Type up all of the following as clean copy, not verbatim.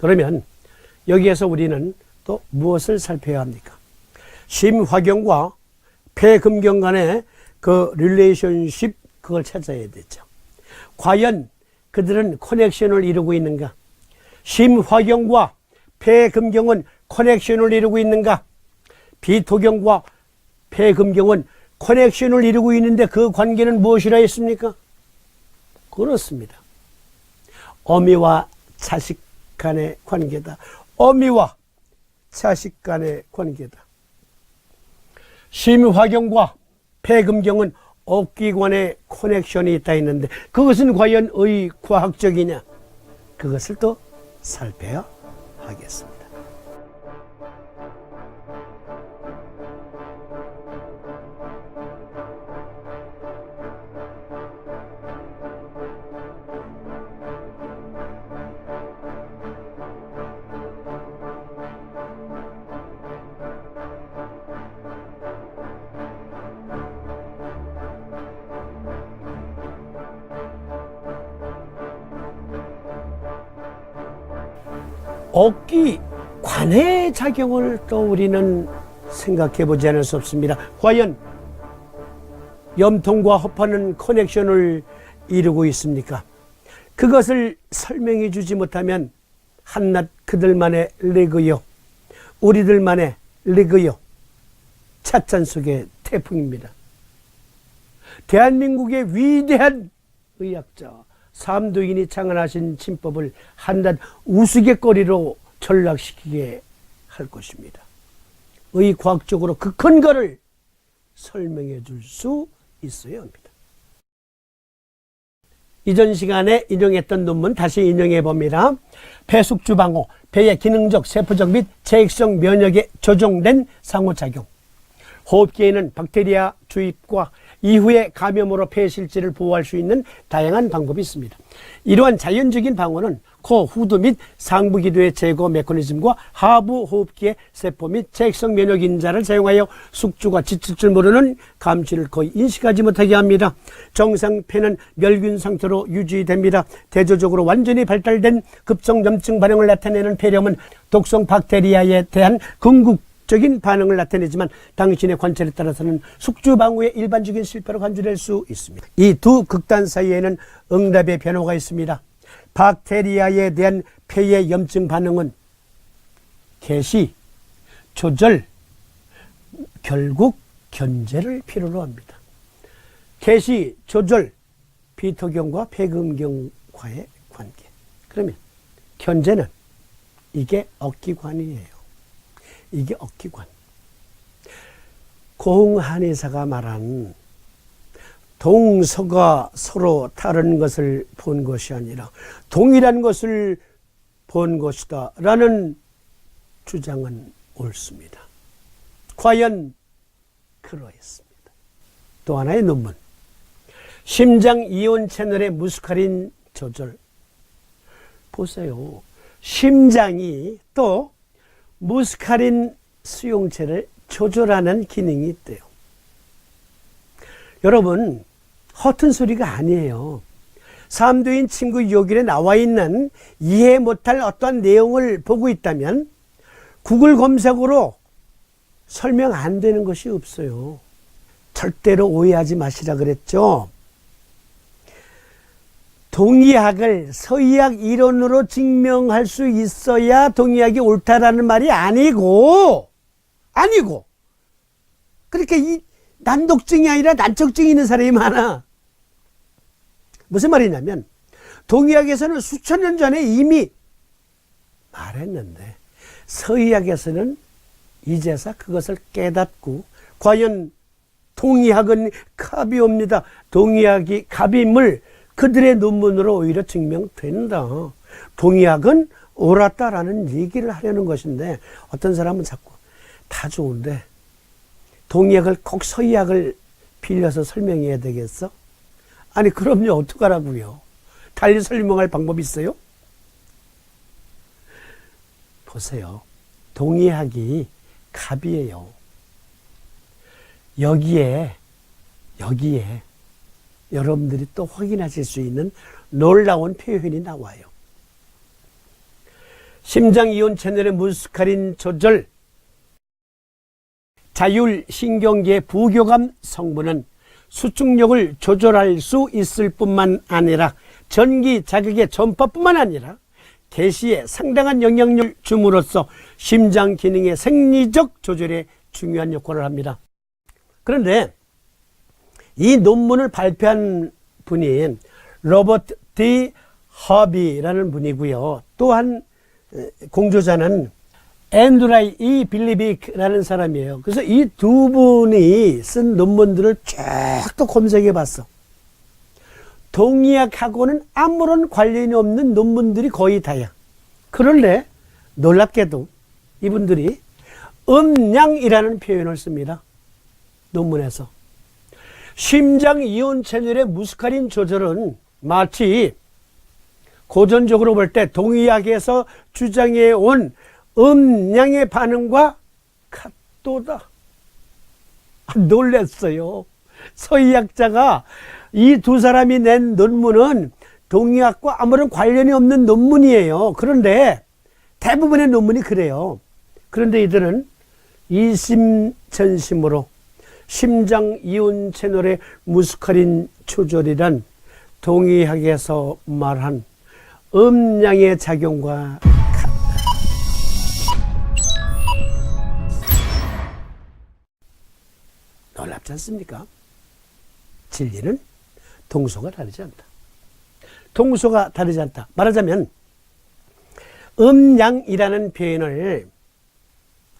그러면 여기에서 우리는 또 무엇을 살펴야 합니까? 심화경과 폐금경 간의 그 릴레이션십, 그걸 찾아야 되죠. 과연 그들은 커넥션을 이루고 있는가? 심화경과 폐금경은 커넥션을 이루고 있는가? 비토경과 폐금경은 커넥션을 이루고 있는데 그 관계는 무엇이라 했습니까? 그렇습니다. 어미와 자식 간의 관계다. 어미와 자식 간의 관계다. 심화경과 폐금경은 억기관의 커넥션이 있다 했는데 그것은 과연 의과학적이냐? 그것을 또 살펴야 하겠습니다. 억기관의 작용을 또 우리는 생각해 보지 않을 수 없습니다. 과연 염통과 허파는 커넥션을 이루고 있습니까? 그것을 설명해 주지 못하면 한낱 그들만의 리그요, 우리들만의 리그요, 찻잔 속의 태풍입니다. 대한민국의 위대한 의학자 삼두인이 창안하신 침법을 한낱 우스갯거리로 전락시키게 할 것입니다. 의과학적으로 그 근거를 설명해 줄 수 있어야 합니다. 이전 시간에 인용했던 논문 다시 인용해 봅니다. 폐숙주방호, 폐의 기능적, 세포적 및 체액성 면역에 조정된 상호작용. 호흡기에는 박테리아 주입과 이후의 감염으로 폐 실질을 보호할 수 있는 다양한 방법이 있습니다. 이러한 자연적인 방어는 코, 후두 및 상부기도의 제거 메커니즘과 하부 호흡기의 세포 및 체액성 면역 인자를 사용하여 숙주가 지칠 줄 모르는 감취를 거의 인식하지 못하게 합니다. 정상 폐는 멸균 상태로 유지됩니다. 대조적으로 완전히 발달된 급성 염증 반응을 나타내는 폐렴은 독성 박테리아에 대한 궁극적인 반응을 나타내지만 당신의 관찰에 따라서는 숙주 방어의 일반적인 실패로 간주될 수 있습니다. 이 두 극단 사이에는 응답의 변화가 있습니다. 박테리아에 대한 폐의 염증 반응은 개시, 조절, 결국 견제를 필요로 합니다. 개시, 조절, 비토경과 폐금경과의 관계. 그러면 견제는 이게 억기관이에요. 이게 억기관. 고흥한의사가 말한 동서가 서로 다른 것을 본 것이 아니라 동일한 것을 본 것이다 라는 주장은 옳습니다. 과연 그러했습니다. 또 하나의 논문, 심장 이온 채널의 무스카린 조절. 보세요. 심장이 또 무스카린 수용체를 조절하는 기능이 있대요. 여러분, 허튼 소리가 아니에요. 삼두인 친구 요길에 나와 있는 이해 못할 어떠한 내용을 보고 있다면 구글 검색으로 설명 안 되는 것이 없어요. 절대로 오해하지 마시라 그랬죠. 동의학을 서의학 이론으로 증명할 수 있어야 동의학이 옳다라는 말이 아니고 그렇게 이 난독증이 아니라 난척증이 있는 사람이 많아. 무슨 말이냐면 동의학에서는 수천 년 전에 이미 말했는데 서의학에서는 이제서 그것을 깨닫고 과연 동의학은 갑이옵니다. 동의학이 갑임을 그들의 논문으로 오히려 증명된다. 동의학은 옳았다라는 얘기를 하려는 것인데 어떤 사람은 자꾸 다 좋은데 동의학을 꼭 서의학을 빌려서 설명해야 되겠어? 아니 그럼요. 어떡하라고요? 달리 설명할 방법이 있어요? 보세요. 동의학이 갑이에요. 여기에 여러분들이 또 확인하실 수 있는 놀라운 표현이 나와요. 심장이온 채널의 무스카린 조절, 자율신경계 부교감 성분은 수축력을 조절할 수 있을 뿐만 아니라 전기 자극의 전파뿐만 아니라 개시에 상당한 영향력을 줌으로써 심장 기능의 생리적 조절에 중요한 역할을 합니다. 그런데 이 논문을 발표한 분이 로버트 D. 허비라는 분이고요. 또한 공조자는 앤드라이 E. 빌리빅라는 사람이에요. 그래서 이 두 분이 쓴 논문들을 쫙 또 검색해 봤어. 동의학하고는 아무런 관련이 없는 논문들이 거의 다야. 그런데 놀랍게도 이분들이 음량이라는 표현을 씁니다. 논문에서. 심장 이온 채널의 무스카린 조절은 마치 고전적으로 볼 때 동의학에서 주장해 온 음량의 반응과 같도다. 놀랐어요. 서의학자가 이 두 사람이 낸 논문은 동의학과 아무런 관련이 없는 논문이에요. 그런데 대부분의 논문이 그래요. 그런데 이들은 이심전심으로 심장 이온 채널의 무스카린 조절이란 동의학에서 말한 음량의 작용과 같다. 놀랍지 않습니까? 진리는 동서가 다르지 않다. 동서가 다르지 않다. 말하자면 음량이라는 표현을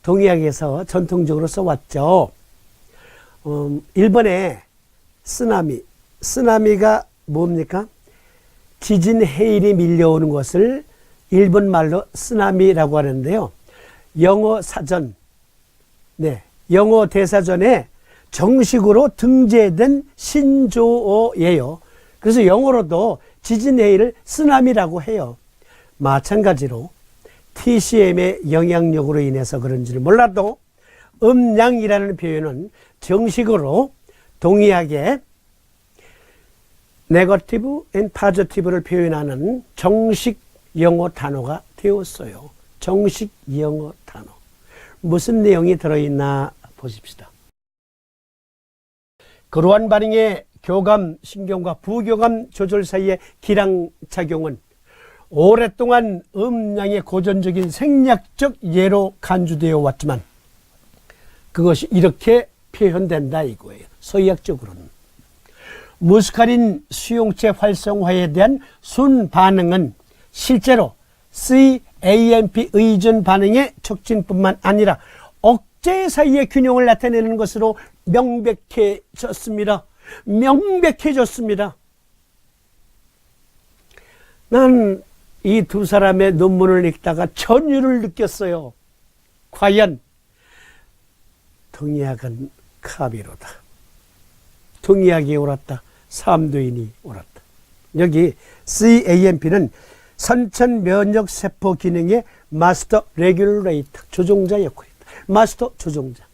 동의학에서 전통적으로 써왔죠. 일본의 쓰나미가 뭡니까? 지진 해일이 밀려오는 것을 일본 말로 쓰나미라고 하는데요. 영어 사전, 영어 대사전에 정식으로 등재된 신조어예요. 그래서 영어로도 지진 해일을 쓰나미라고 해요. 마찬가지로 TCM의 영향력으로 인해서 그런지는 몰라도 음량이라는 표현은 정식으로 동의학의 네거티브 앤 파저티브를 표현하는 정식 영어 단어가 되었어요. 정식 영어 단어. 무슨 내용이 들어있나 보십시다. 그러한 반응의 교감 신경과 부교감 조절 사이의 기량작용은 오랫동안 음량의 고전적인 생략적 예로 간주되어 왔지만 그것이 이렇게 표현된다 이거예요. 서의학적으로는. 무스카린 수용체 활성화에 대한 순반응은 실제로 CAMP 의존 반응의 촉진뿐만 아니라 억제 사이의 균형을 나타내는 것으로 명백해졌습니다. 명백해졌습니다. 난 이 두 사람의 논문을 읽다가 전율을 느꼈어요. 과연 동의학은 카비로다. 동의학이 옳았다. 삼도인이 옳았다. 여기 CAMP는 선천 면역 세포 기능의 마스터 레귤레이터, 조종자 역할이다. 마스터 조종자.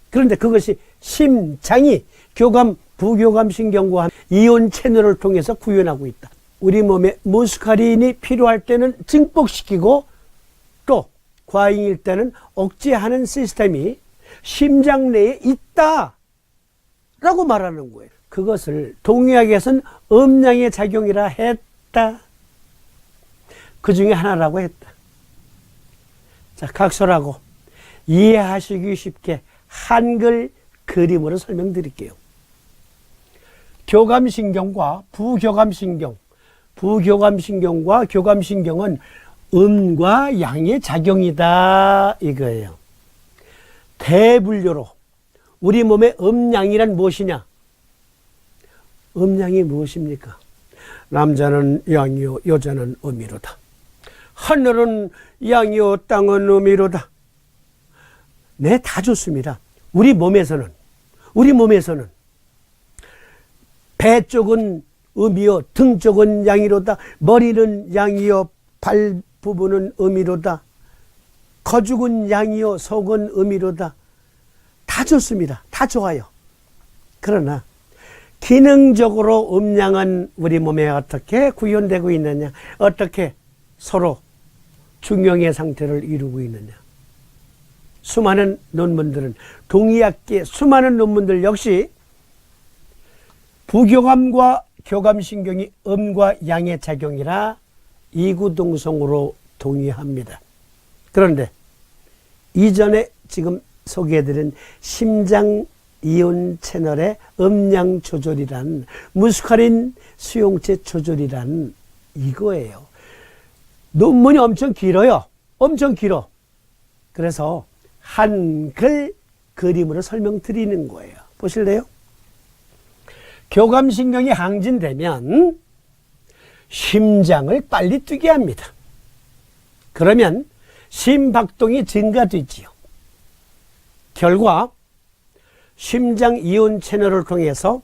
그런데 그것이 심장이 교감, 부교감 신경과 이온 채널을 통해서 구현하고 있다. 우리 몸에 무스카린이 필요할 때는 증폭시키고 또 과잉일 때는 억제하는 시스템이 심장 내에 있다 라고 말하는 거예요. 그것을 동의학에서는 음량의 작용이라 했다. 그 중에 하나라고 했다. 자, 각설하고 이해하시기 쉽게 한글 그림으로 설명드릴게요. 교감신경과 부교감신경, 부교감신경과 교감신경은 음과 양의 작용이다 이거예요. 대분류로 우리 몸의 음양이란 무엇이냐? 음양이 무엇입니까? 남자는 양이요 여자는 음이로다. 하늘은 양이요 땅은 음이로다. 네, 다 좋습니다. 우리 몸에서는 배 쪽은 음이요 등 쪽은 양이로다. 머리는 양이요 발 부분은 음이로다. 거죽은 양이요 속은 음이로다. 다 좋습니다. 다 좋아요. 그러나 기능적으로 음양은 우리 몸에 어떻게 구현되고 있느냐, 어떻게 서로 중용의 상태를 이루고 있느냐. 수많은 논문들은, 동의학계 수많은 논문들 역시 부교감과 교감신경이 음과 양의 작용이라 이구동성으로 동의합니다. 그런데 이전에 지금 소개해드린 심장 이온 채널의 음양 조절이란, 무스카린 수용체 조절이란 이거예요. 논문이 엄청 길어요. 엄청 길어. 그래서 한글 그림으로 설명드리는 거예요. 보실래요? 교감신경이 항진되면 심장을 빨리 뛰게 합니다. 그러면 심박동이 증가되지요. 결과 심장 이온 채널을 통해서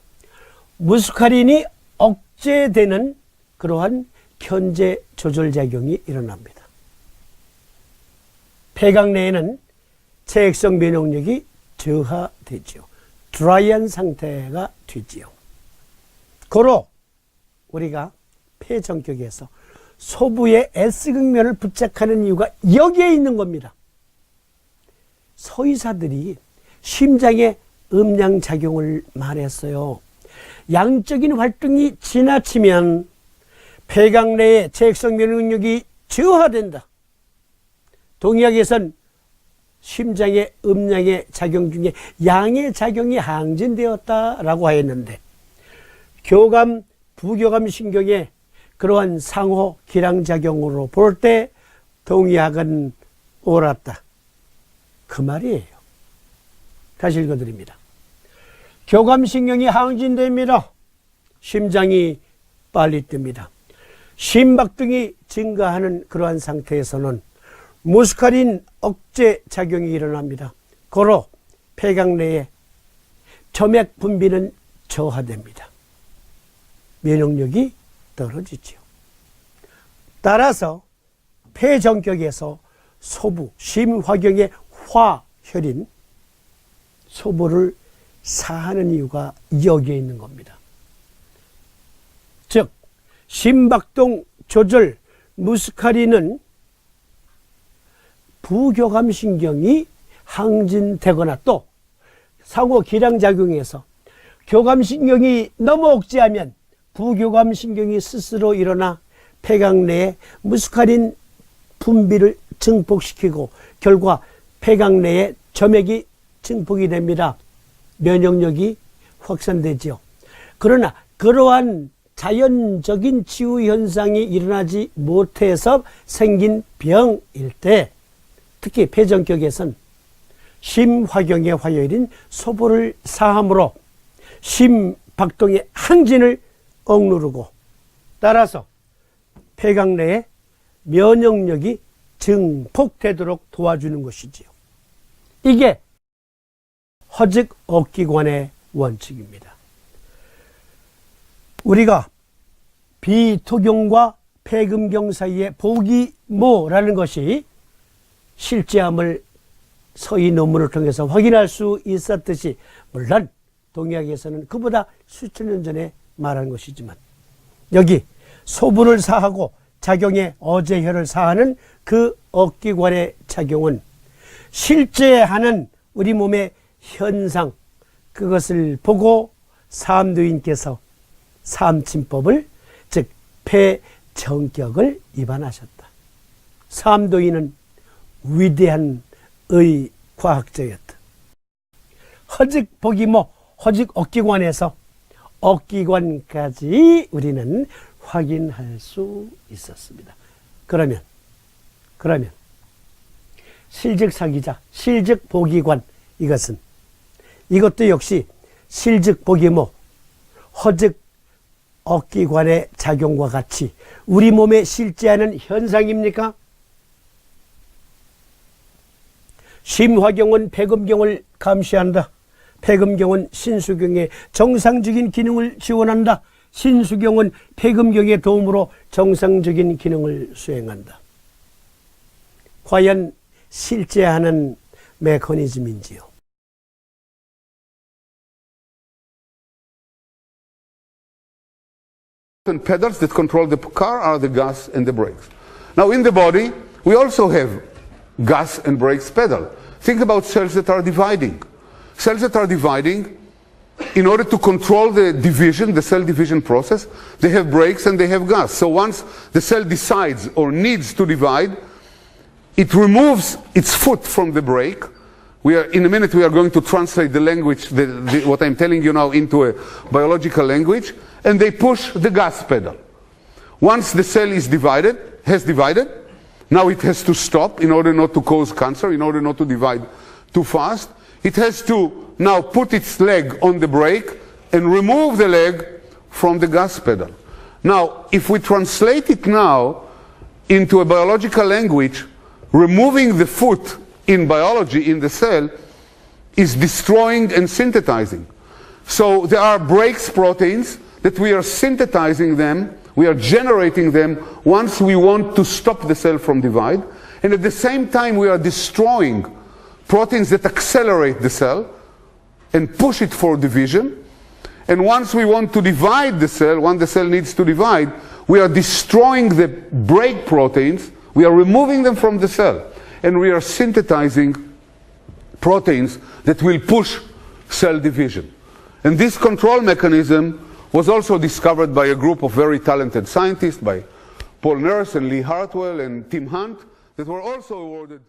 무스카린이 억제되는 그러한 견제 조절 작용이 일어납니다. 폐각 내에는 체액성 면역력이 저하되지요. 드라이한 상태가 되지요. 고로 우리가 폐전격에서 소부의 S극면을 부착하는 이유가 여기에 있는 겁니다. 서의사들이 심장의 음양작용을 말했어요. 양적인 활동이 지나치면 폐각 내의 체액성 면역력이 저하된다. 동의학에선 심장의 음양의 작용 중에 양의 작용이 항진되었다라고 하였는데, 교감, 부교감 신경의 그러한 상호 기량작용으로 볼 때 동의학은 옳았다. 그 말이에요. 다시 읽어드립니다. 교감신경이 항진됩니다. 심장이 빨리 뜹니다. 심박등이 증가하는 그러한 상태에서는 무스카린 억제 작용이 일어납니다. 고로 폐각 내에 점액 분비는 저하됩니다. 면역력이 떨어지죠. 따라서 폐전격에서 소부, 심화경의 화혈인 소부를 사하는 이유가 여기에 있는 겁니다. 즉 심박동 조절 무스카린은 부교감신경이 항진되거나 또 상호 기량작용에서 교감신경이 너무 억제하면 부교감신경이 스스로 일어나 폐각 내에 무스카린 분비를 증폭시키고 결과 폐각 내에 점액이 증폭이 됩니다. 면역력이 확산되죠. 그러나 그러한 자연적인 치유현상이 일어나지 못해서 생긴 병일 때, 특히 폐전격에선 심화경의 화요일인 소보를 사함으로 심박동의 항진을 억누르고 따라서 폐각 내에 면역력이 증폭되도록 도와주는 것이지요. 이게 허즉 억기관의 원칙입니다. 우리가 비토경과 폐금경 사이의 보기모라는 것이 실제함을 서희 논문을 통해서 확인할 수 있었듯이, 물론 동의학에서는 그보다 수천 년 전에 말한 것이지만, 여기 소부를 사하고 작용의 어제혈을 사하는 그 억기관의 작용은 실제 하는 우리 몸의 현상, 그것을 보고 사암도인께서 사암침법을, 즉 폐전격을 입안하셨다. 사암도인은 위대한 의과학자였다. 허즉 보기모, 허즉 억기관에서 억기관까지 우리는 확인할 수 있었습니다. 그러면 실즉사기자, 실즉보기관, 이것도 역시 실즉보기모, 허즉 억기관의 작용과 같이 우리 몸에 실제하는 현상입니까? 심화경은 폐금경을 감시한다. 폐금경은 신수경의 정상적인 기능을 지원한다. 신수경은 폐금경의 도움으로 정상적인 기능을 수행한다. 과연 실제하는 메커니즘인지요? Pedals that control the car are the gas and the brakes. Now in the body we also have gas and brakes pedal. Think about cells that are dividing. Cells that are dividing, in order to control the division, the cell division process, they have brakes and they have gas. So once the cell decides or needs to divide, it removes its foot from the brake. In a minute we are going to translate the language, what I'm telling you now, into a biological language, and they push the gas pedal. Once the cell is has divided, now it has to stop in order not to cause cancer, in order not to divide too fast. It has to now put its leg on the brake and remove the leg from the gas pedal. Now, if we translate it now into a biological language, removing the foot in biology in the cell is destroying and synthesizing. So there are brakes proteins that we are synthesizing them, we are generating them once we want to stop the cell from divide, and at the same time we are destroying proteins that accelerate the cell and push it for division. And once we want to divide the cell, when the cell needs to divide, we are destroying the brake proteins, we are removing them from the cell, and we are synthesizing proteins that will push cell division. And this control mechanism was also discovered by a group of very talented scientists, by Paul Nurse and Lee Hartwell and Tim Hunt, that were also awarded